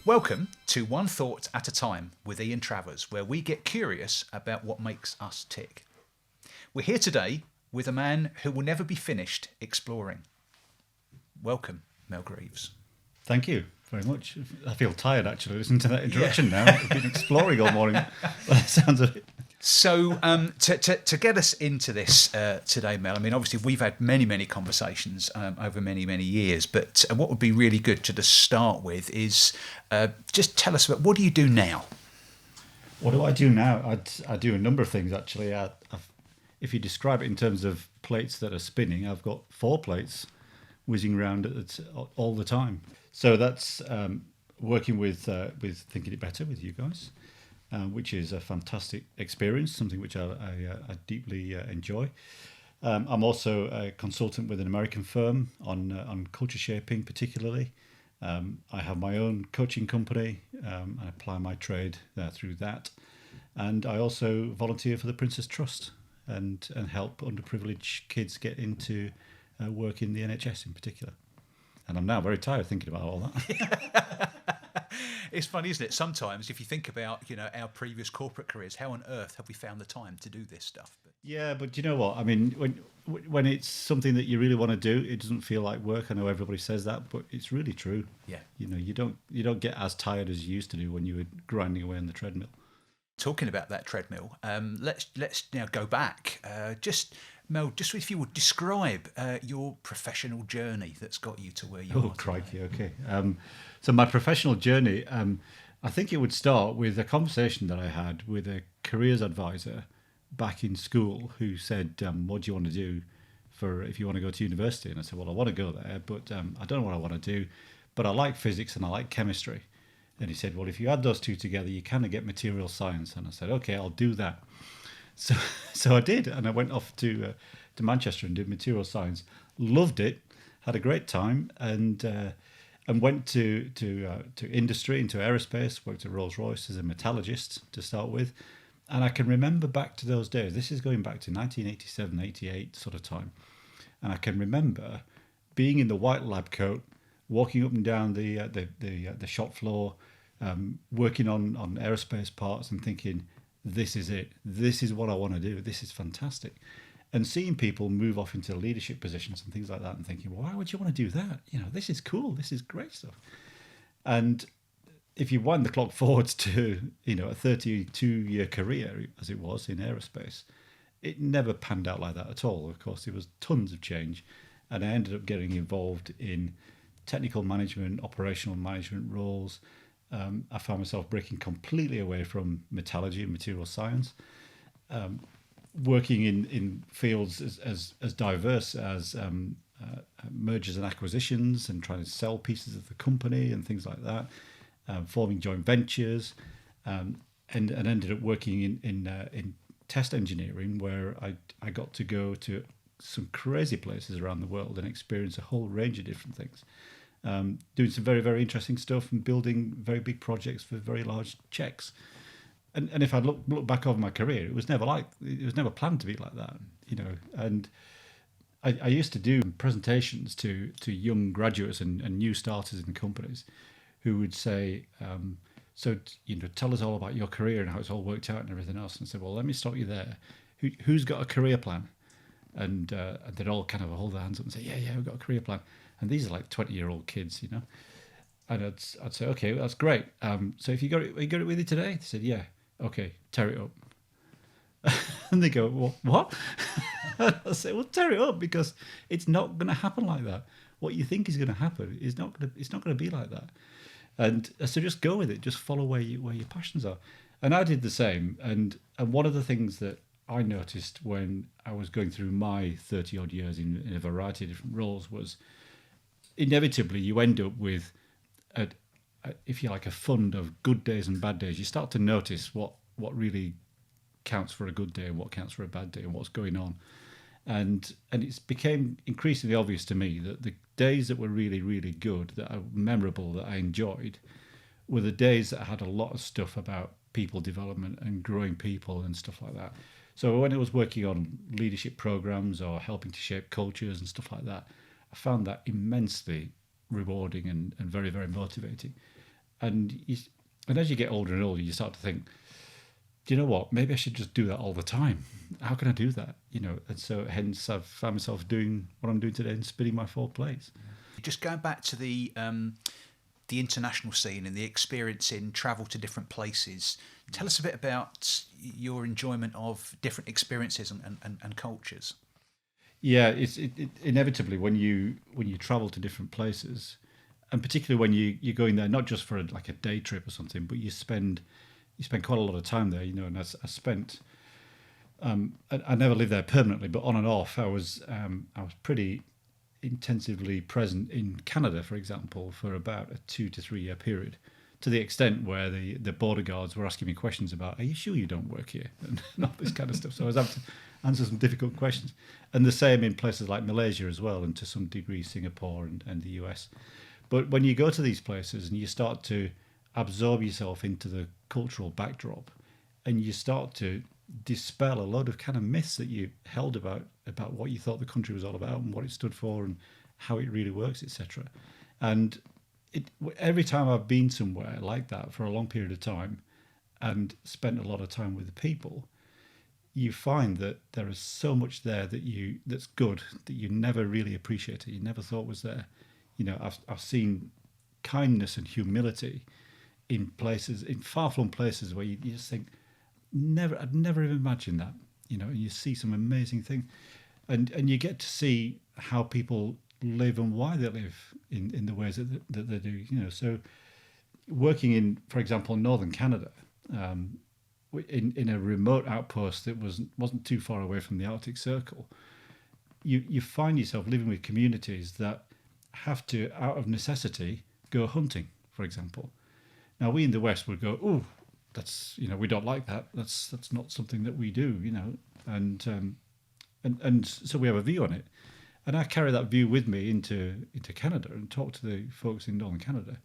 Welcome to One Thought at a Time with Ian Travers, where we get curious about what makes us tick. We're here today with a man who will never be finished exploring. Welcome, Mel Greaves. Thank you very much. I feel tired actually listening to that introduction now. I've been exploring all morning. That sounds a bit... So to get us into this today, Mel, I mean, obviously we've had many conversations over many years, but what would be really good to just start with is just tell us about what do you do now? What do I do now? I do a number of things actually. If you describe it in terms of plates that are spinning, I've got 4 plates whizzing around all the time. So that's working with ThinkingitBetter with you guys. Which is a fantastic experience, something which I deeply enjoy. I'm also a consultant with an American firm on culture shaping particularly. I have my own coaching company. I apply my trade through that. And I also volunteer for the Princess Trust and help underprivileged kids get into work in the NHS in particular. And I'm now very tired thinking about all that. It's funny, isn't it? Sometimes, if you think about, our previous corporate careers, how on earth have we found the time to do this stuff? Yeah, but you know what? I mean, when it's something that you really want to do, it doesn't feel like work. I know everybody says that, but it's really true. Yeah. You don't get as tired as you used to do when you were grinding away on the treadmill. Talking about that treadmill, let's now go back. Mel, just if you would describe your professional journey that's got you to where you are. Oh, crikey, okay. So my professional journey, I think it would start with a conversation that I had with a careers advisor back in school who said, what do you want to do if you want to go to university? And I said, well, I want to go there, but I don't know what I want to do, but I like physics and I like chemistry. And he said, well, if you add those two together, you kind of get material science. And I said, okay, I'll do that. So I did, and I went off to Manchester and did material science. Loved it, had a great time, and went to industry, into aerospace. Worked at Rolls Royce as a metallurgist to start with, and I can remember back to those days. This is going back to 1987, 88 sort of time, and I can remember being in the white lab coat, walking up and down the shop floor, working on aerospace parts, and thinking, this is it. This is what I want to do. This is fantastic. And seeing people move off into leadership positions and things like that and thinking, well, why would you want to do that? This is cool. This is great stuff. And if you wind the clock forwards to, a 32-year career, as it was in aerospace, it never panned out like that at all. Of course, there was tons of change. And I ended up getting involved in technical management, operational management roles. I found myself breaking completely away from metallurgy and material science, working in fields as diverse as mergers and acquisitions and trying to sell pieces of the company and things like that, forming joint ventures, and ended up working in test engineering, where I got to go to some crazy places around the world and experience a whole range of different things. Doing some very, very interesting stuff and building very big projects for very large checks. And if I look back over my career, it was never planned to be like that, And I used to do presentations to young graduates and new starters in companies who would say, tell us all about your career and how it's all worked out and everything else. And I said, well, let me stop you there. Who's got a career plan? And they'd all kind of hold their hands up and say, yeah, we've got a career plan. And these are like 20-year-old kids, And I'd say, okay, well, that's great. So if you got it with you today? They said, yeah. Okay, tear it up. And they go, well, what? I say, well, tear it up, because it's not going to happen like that. What you think is going to happen is not going to be like that. And so just go with it. Just follow where your passions are. And I did the same. And one of the things that I noticed when I was going through my 30-odd years in a variety of different roles was, inevitably you end up with, if you like, a fund of good days and bad days. You start to notice what really counts for a good day and what counts for a bad day and what's going on. And it's became increasingly obvious to me that the days that were really, really good, that are memorable, that I enjoyed, were the days that had a lot of stuff about people development and growing people and stuff like that. So when I was working on leadership programs or helping to shape cultures and stuff like that, I found that immensely rewarding and very, very motivating. And as you get older and older, you start to think, do you know what? Maybe I should just do that all the time. How can I do that? And so hence I've found myself doing what I'm doing today and spinning my 4 plates. Just going back to the international scene and the experience in travel to different places, tell us a bit about your enjoyment of different experiences and cultures. Yeah, it inevitably when you travel to different places, and particularly when you're going there not just for like a day trip or something, but you spend quite a lot of time there, And I spent, I never lived there permanently, but on and off, I was pretty intensively present in Canada, for example, for about a 2 to 3 year period, to the extent where the border guards were asking me questions about, are you sure you don't work here? And all this kind of stuff. So I was having to answer some difficult questions. And the same in places like Malaysia as well, and to some degree Singapore and the US. But when you go to these places and you start to absorb yourself into the cultural backdrop, and you start to dispel a load of kind of myths that you held about what you thought the country was all about and what it stood for and how it really works, etc. And every time I've been somewhere like that for a long period of time and spent a lot of time with the people, you find that there is so much there that's good that you never really appreciated, you never thought was there. I've seen kindness and humility in far-flung places where you just think, I'd never even imagined that, and you see some amazing things, and you get to see how people live and why they live in the ways that they do, So working in, for example, northern Canada, in a remote outpost that wasn't too far away from the Arctic Circle, you find yourself living with communities that have to, out of necessity, go hunting, for example. Now we in the West would go, oh, that's, we don't like that. That's not something that we do, and so we have a view on it. And I carry that view with me into Canada and talk to the folks in northern Canada,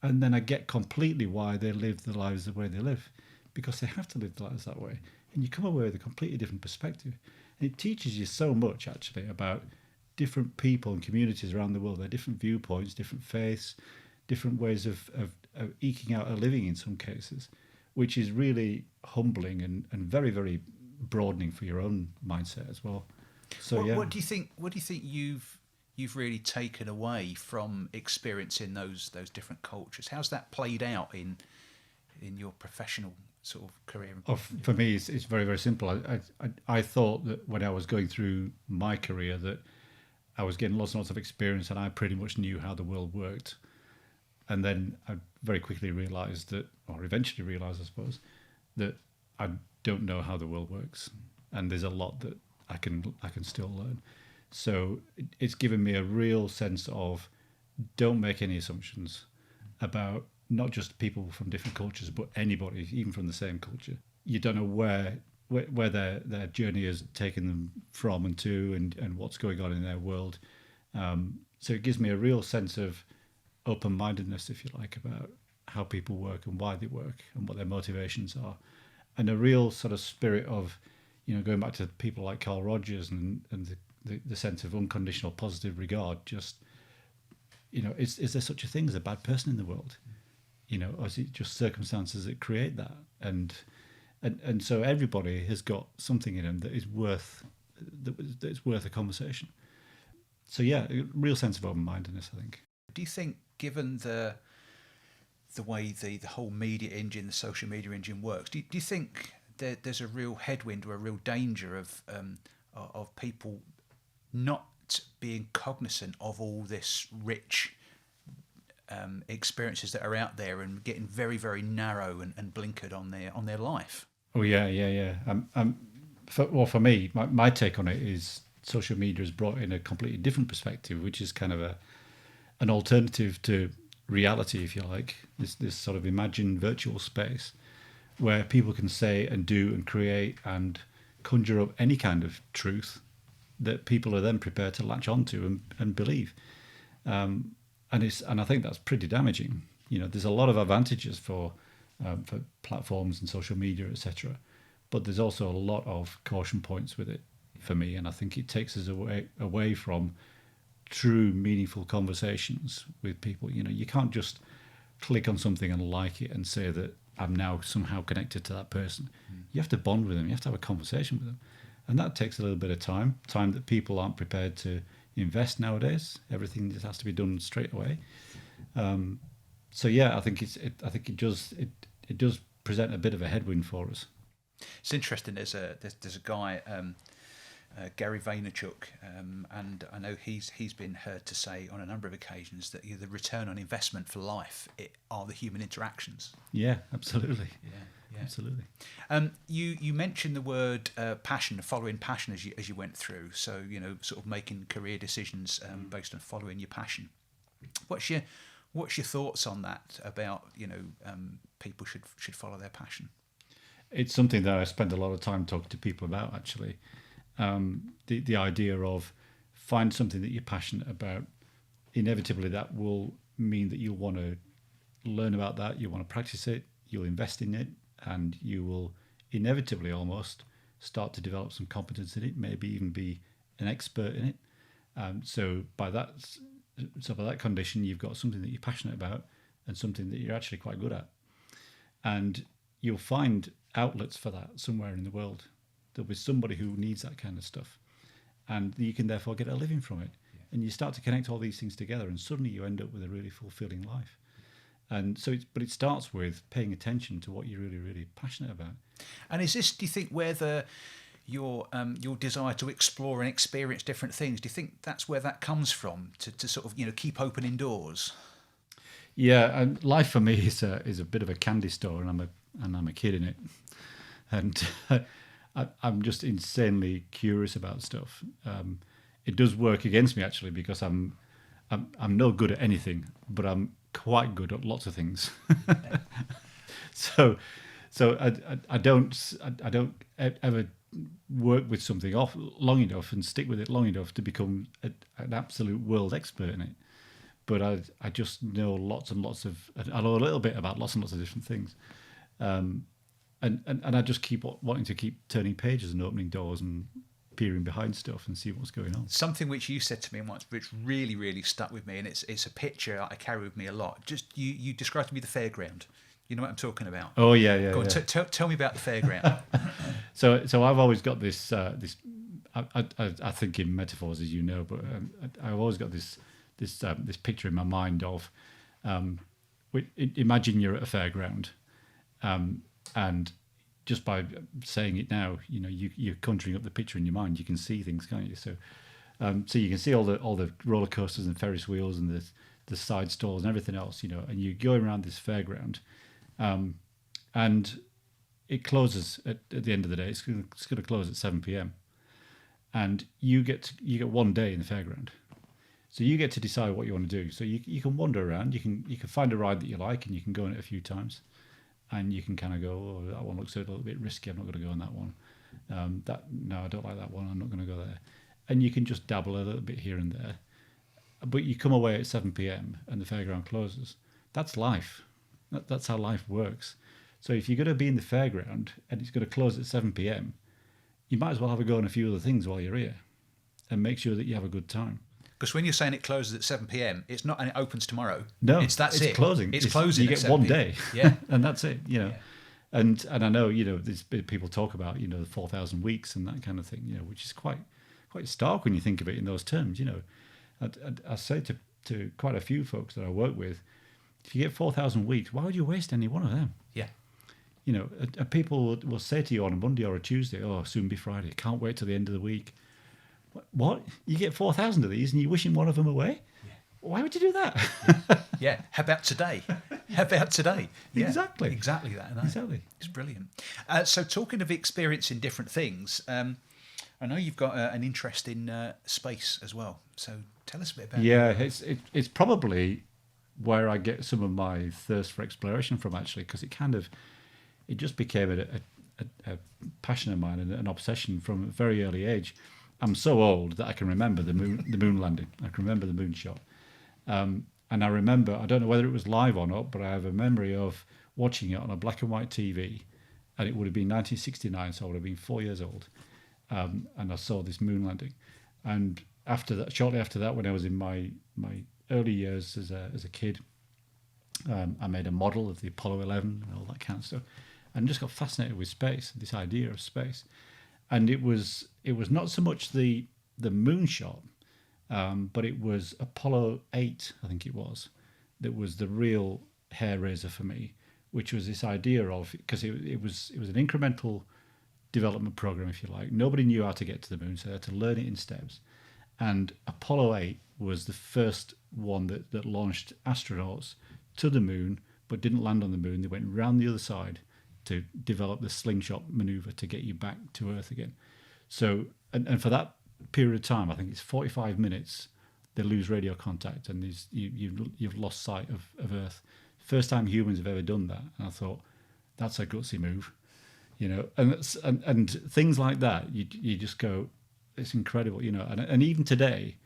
and then I get completely why they live the lives the way they live, because they have to live the lives that way. And you come away with a completely different perspective, and it teaches you so much actually about different people and communities around the world, their different viewpoints, different faiths, different ways of eking out a living in some cases, which is really humbling and very, very broadening for your own mindset as well. So What do you think? What do you think you've really taken away from experiencing those different cultures? How's that played out in your professional sort of career? For me, it's very, very simple. I thought that when I was going through my career that I was getting lots and lots of experience and I pretty much knew how the world worked. And then I very quickly realised that, or eventually realised, I suppose, that I don't know how the world works, and there's a lot that I can still learn. So it's given me a real sense of don't make any assumptions about not just people from different cultures, but anybody, even from the same culture. You don't know where their journey has taken them from and to, and what's going on in their world. So it gives me a real sense of open-mindedness, if you like, about how people work and why they work and what their motivations are, and a real sort of spirit of, going back to people like Carl Rogers and the sense of unconditional positive regard. Just, is there such a thing as a bad person in the world? Or is it just circumstances that create that? And so everybody has got something in them that is worth a conversation. So yeah, a real sense of open-mindedness, I think. Do you think, given the way the whole media engine, the social media engine works, do you think there's a real headwind or a real danger of people not being cognizant of all this rich experiences that are out there and getting very, very narrow and blinkered on their life? Oh yeah. For me, my take on it is social media has brought in a completely different perspective, which is kind of an alternative to reality, if you like. This sort of imagined virtual space where people can say and do and create and conjure up any kind of truth that people are then prepared to latch onto and believe. And I think that's pretty damaging. There's a lot of advantages for platforms and social media, etc. But there's also a lot of caution points with it for me, and I think it takes us away from true, meaningful conversations with people. You can't just click on something and like it and say that I'm now somehow connected to that person. You have to bond with them. You have to have a conversation with them. And that takes a little bit of time that people aren't prepared to invest nowadays. Everything just has to be done straight away. So yeah, I think it does present a bit of a headwind for us. It's interesting. There's a guy, Gary Vaynerchuk, and I know he's been heard to say on a number of occasions that the return on investment for life are the human interactions. Yeah, absolutely. Yeah, absolutely. You mentioned the word passion, following passion as you went through. So sort of making career decisions based on following your passion. What's your thoughts on that? About people should follow their passion. It's something that I spend a lot of time talking to people about, actually. The idea of find something that you're passionate about. Inevitably, that will mean that you'll want to learn about that. You want to practice it. You'll invest in it, and you will inevitably almost start to develop some competence in it. Maybe even be an expert in it. So by that condition, you've got something that you're passionate about and something that you're actually quite good at, and you'll find outlets for that somewhere in the world. There'll be somebody who needs that kind of stuff, and you can therefore get a living from it. Yeah. And you start to connect all these things together, and suddenly you end up with a really fulfilling life. And so, it starts with paying attention to what you're really, really passionate about. And is this, do you think, where your desire to explore and experience different things? Do you think that's where that comes from? To sort of keep opening doors. Yeah, and life for me is a bit of a candy store, and I'm a kid in it, and I'm just insanely curious about stuff. It does work against me, actually, because I'm no good at anything, but I'm quite good at lots of things. so I don't ever work with something off long enough and stick with it long enough to become an absolute world expert in it. But I just know lots and lots of, I know a little bit about lots and lots of different things. And I just keep wanting to keep turning pages and opening doors and peering behind stuff and see what's going on. Something which you said to me once, which really, really stuck with me, and it's a picture I carry with me a lot. Just you described to me the Fairground. You know what I'm talking about? Oh yeah. Go on, tell me about the Fairground. So I've always got this. I think in metaphors, as you know, but I've always got this picture in my mind of, imagine you're at a fairground, and just by saying it now, you're conjuring up the picture in your mind. You can see things, can't you? So you can see all the roller coasters and Ferris wheels and the side stalls and everything else, and you're going around this fairground, and it closes at the end of the day. It's going to close at 7 p.m. and you get 1 day in the fairground. So you get to decide what you want to do. So you can wander around. You can find a ride that you like, and you can go on it a few times, and you can kind of go, oh, that one looks a little bit risky. I'm not going to go on that one. No, I don't like that one. I'm not going to go there. And you can just dabble a little bit here and there. But you come away at 7 p.m. and the fairground closes. That's life. That's how life works. So if you're going to be in the fairground and it's going to close at 7 p.m., you might as well have a go on a few other things while you're here, and make sure that you have a good time. Because when you're saying it closes at 7 p.m, it's not, and it opens tomorrow. No, it's closing. It's closing. You get 1 day, yeah, and that's it. Yeah. And I know these people talk about the 4,000 weeks and that kind of thing. Which is quite stark when you think of it in those terms. I say to quite a few folks that I work with, if you get 4,000 weeks, why would you waste any one of them? Yeah. People will say to you on a Monday or a Tuesday, "Oh, soon be Friday. Can't wait till the end of the week." What? You get 4,000 of these and you're wishing one of them away? Yeah. Why would you do that? Yeah. How about today? Yeah. Exactly that. Exactly. It's brilliant. So talking of experiencing different things, I know you've got an interest in space as well. So tell us a bit about it. Yeah, it's probably where I get some of my thirst for exploration from, actually, because it just became a passion of mine and an obsession from a very early age. I'm so old that I can remember the moon landing. I can remember the moon shot. And I remember, I don't know whether it was live or not, but I have a memory of watching it on a black and white TV, and it would have been 1969, so I would have been 4 years old. And I saw this moon landing. And shortly after that, when I was in my early years as a kid, I made a model of the Apollo 11 and all that kind of stuff, and just got fascinated with space, this idea of space. And it was not so much the moonshot, but it was Apollo 8, I think it was, that was the real hair raiser for me, which was this idea of, because it was an incremental development program, if you like. Nobody knew how to get to the moon, so they had to learn it in steps. And Apollo 8 was the first one that launched astronauts to the moon, but didn't land on the moon. They went round the other side to develop the slingshot maneuver to get you back to Earth again. So, and for that period of time, I think it's 45 minutes, they lose radio contact, and you've lost sight of Earth. First time humans have ever done that. And I thought, that's a gutsy move, and things like that, you just go, it's incredible, and even today,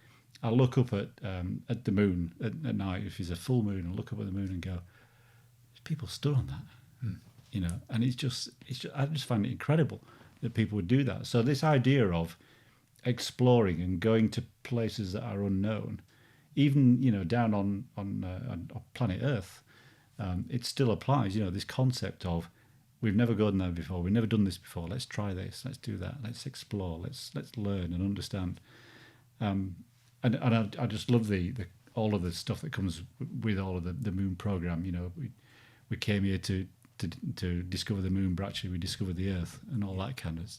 I look up at the moon at night, if it's a full moon, and look up at the moon and go, people stood on that. And it's just I just find it incredible that people would do that. So this idea of exploring and going to places that are unknown, even down on planet Earth, it still applies. This concept of, we've never gone there before, we've never done this before. Let's try this. Let's do that. Let's explore. Let's learn and understand. And I just love the all of the stuff that comes with all of the moon program. We came here to discover the moon, but actually we discovered the Earth and all that kind of,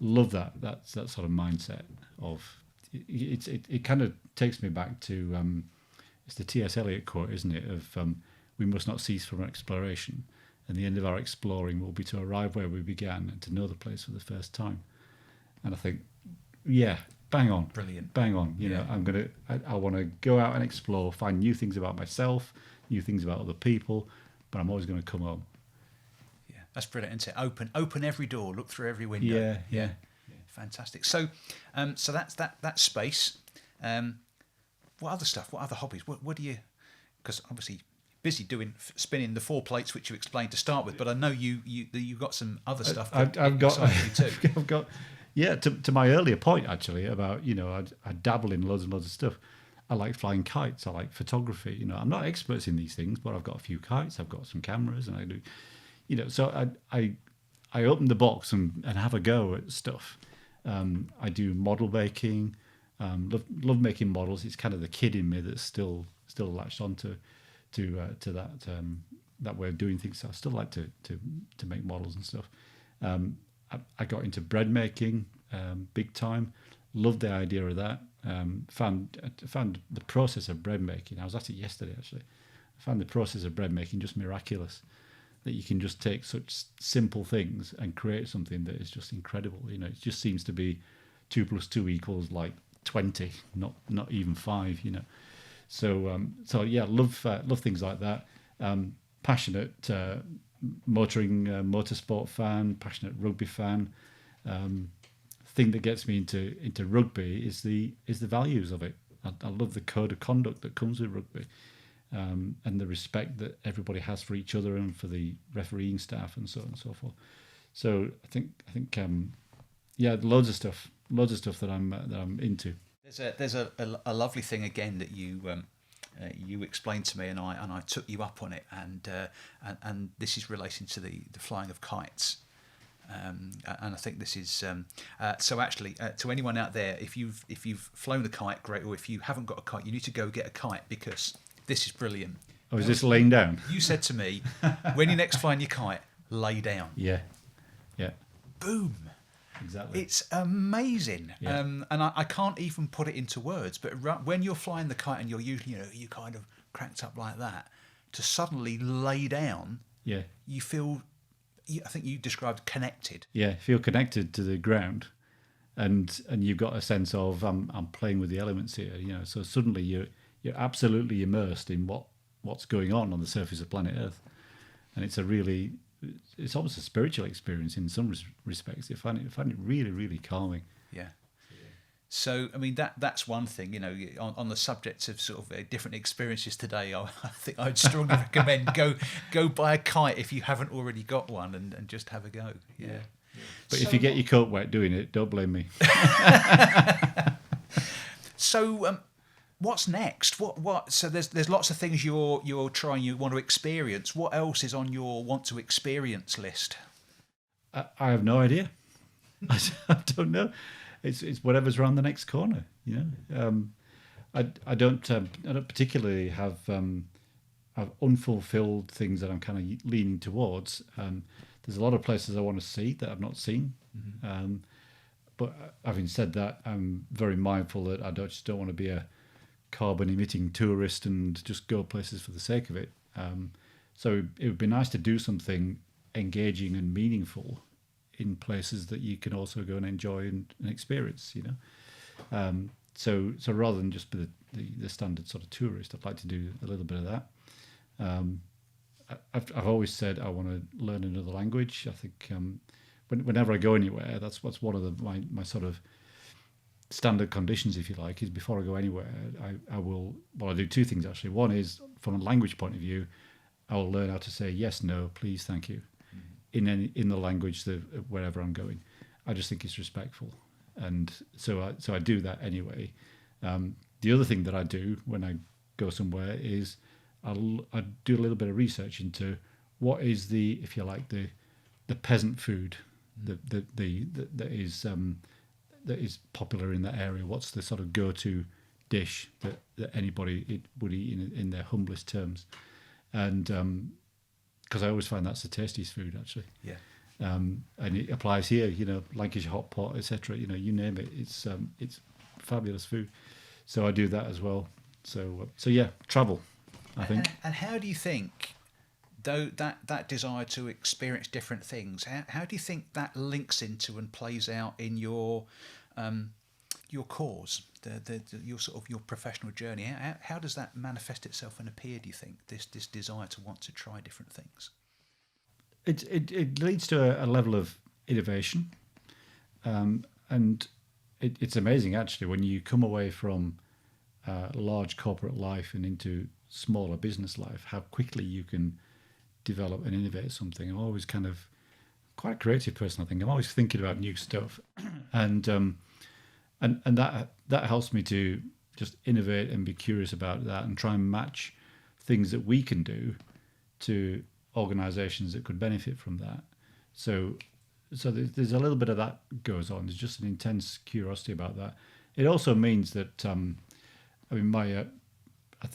love that sort of mindset of it kind of takes me back to it's the T.S. Eliot quote, isn't it, of we must not cease from exploration, and the end of our exploring will be to arrive where we began and to know the place for the first time. And I think, yeah, bang on, brilliant, bang on. I want to go out and explore, find new things about myself, new things about other people, but I'm always going to come home. Yeah, that's brilliant, isn't it? Open every door, look through every window. Yeah. Fantastic. So, so that's that space. What other stuff? What other hobbies? What do you? Because obviously busy spinning the 4 plates, which you explained to start with. But I know you've got some other stuff. I've got you too. I've got. Yeah, to my earlier point actually about I dabble in loads and loads of stuff. I like flying kites. I like photography. I'm not experts in these things, but I've got a few kites. I've got some cameras, and I do, So I open the box and have a go at stuff. I do model making. Love making models. It's kind of the kid in me that's still latched on to that way of doing things. So I still like to make models and stuff. I got into bread making big time. Loved the idea of that. Found the process of bread making. I was at it yesterday actually. I found the process of bread making just miraculous. That you can just take such simple things and create something that is just incredible. It just seems to be 2 + 2 = like 20, not even 5. So yeah, love things like that. Passionate motorsport fan, passionate rugby fan. Thing that gets me into rugby is the values of it. I love the code of conduct that comes with rugby, and the respect that everybody has for each other and for the refereeing staff and so on and so forth. So I think yeah, loads of stuff that I'm into. There's a lovely thing again that you explained to me, and I took you up on it, and this is relating to the flying of kites. And I think this is so. Actually, to anyone out there, if you've flown a kite, great. Or if you haven't got a kite, you need to go get a kite, because this is brilliant. Oh, is this laying down? You said to me, when you're next flying your kite, lay down. Yeah. Boom. Exactly. It's amazing. Yeah. And I can't even put it into words. But when you're flying the kite and you're usually you kind of cranked up like that, to suddenly lay down, yeah, you feel. I think you described connected. Yeah, feel connected to the ground, and you've got a sense of I'm playing with the elements here. So suddenly you're absolutely immersed in what's going on the surface of planet Earth, and it's almost a spiritual experience in some respects. I find it really, really calming. Yeah. So, I mean, that's one thing, on the subject of sort of different experiences today, I think I'd strongly recommend go buy a kite if you haven't already got one and just have a go. Yeah. But if you get your coat wet doing it, don't blame me. So, What's next? What? So there's lots of things you're trying, you want to experience. What else is on your want to experience list? I have no idea. I don't know. It's whatever's around the next corner. I don't particularly have unfulfilled things that I'm kind of leaning towards. There's a lot of places I want to see that I've not seen. But having said that, I'm very mindful that I just don't want to be a carbon emitting tourist and just go places for the sake of it. So it would be nice to do something engaging and meaningful in places that you can also go and enjoy and experience, So rather than just be the standard sort of tourist, I'd like to do a little bit of that. I've always said I want to learn another language. I think whenever I go anywhere, that's what's one of my sort of standard conditions, if you like, is before I go anywhere, I do two things actually. One is from a language point of view, I will learn how to say yes, no, please, thank you, in the language that wherever I'm going. I just think it's respectful, and so I do that anyway. The other thing that I do when I go somewhere is I do a little bit of research into what is the, if you like, the peasant food that is popular in that area. What's the sort of go-to dish that anybody would eat in their humblest terms? And because I always find that's the tastiest food, actually. Yeah. And it applies here, Lancashire hot pot, etc. You name it. It's fabulous food. So I do that as well. So yeah, travel, I think. And how do you think, though, that desire to experience different things, how do you think that links into and plays out in your cause, your sort of your professional journey? How does that manifest itself and appear, do you think, this desire to want to try different things? It leads to a level of innovation, and it's amazing actually when you come away from large corporate life and into smaller business life, how quickly you can develop and innovate something. I'm always kind of quite a creative person, I think. I'm always thinking about new stuff, and that helps me to just innovate and be curious about that and try and match things that we can do to organisations that could benefit from that. So there's a little bit of that goes on. There's just an intense curiosity about that. It also means that I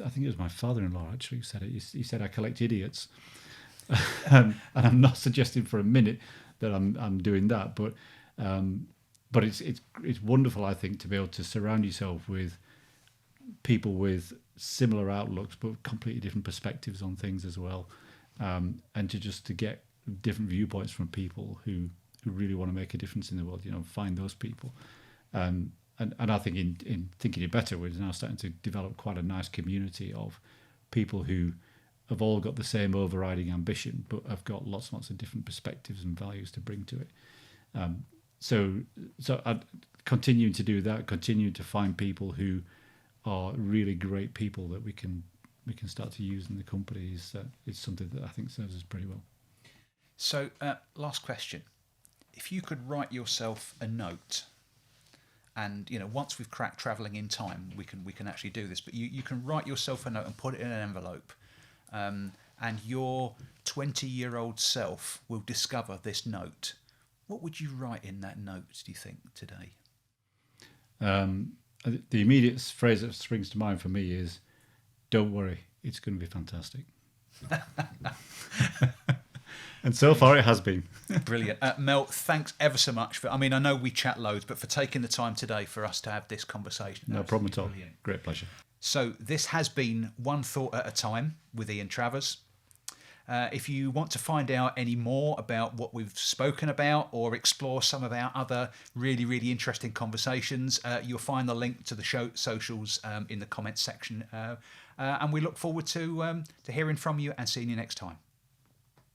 think it was my father-in-law actually who said it. He said I collect idiots, and I'm not suggesting for a minute that I'm doing that, but it's wonderful, I think, to be able to surround yourself with people with similar outlooks but completely different perspectives on things as well, and to get different viewpoints from people who really want to make a difference in the world. Find those people. And I think in Thinking It Better, we're now starting to develop quite a nice community of people who have all got the same overriding ambition, but have got lots and lots of different perspectives and values to bring to it. So I continue to do that, continue to find people who are really great people that we can start to use in the company. It's something that I think serves us pretty well. So last question. If you could write yourself a note, and once we've cracked travelling in time, we can actually do this. But you can write yourself a note and put it in an envelope, and your 20-year-old self will discover this note. What would you write in that note, do you think, today? The immediate phrase that springs to mind for me is, "Don't worry, it's going to be fantastic." And so far it has been. Brilliant. Mel, thanks ever so much. I know we chat loads, but for taking the time today for us to have this conversation. No problem at all. Brilliant. Great pleasure. So this has been One Thought at a Time with Ian Travers. If you want to find out any more about what we've spoken about or explore some of our other really, really interesting conversations, you'll find the link to the show socials in the comments section. And we look forward to hearing from you and seeing you next time.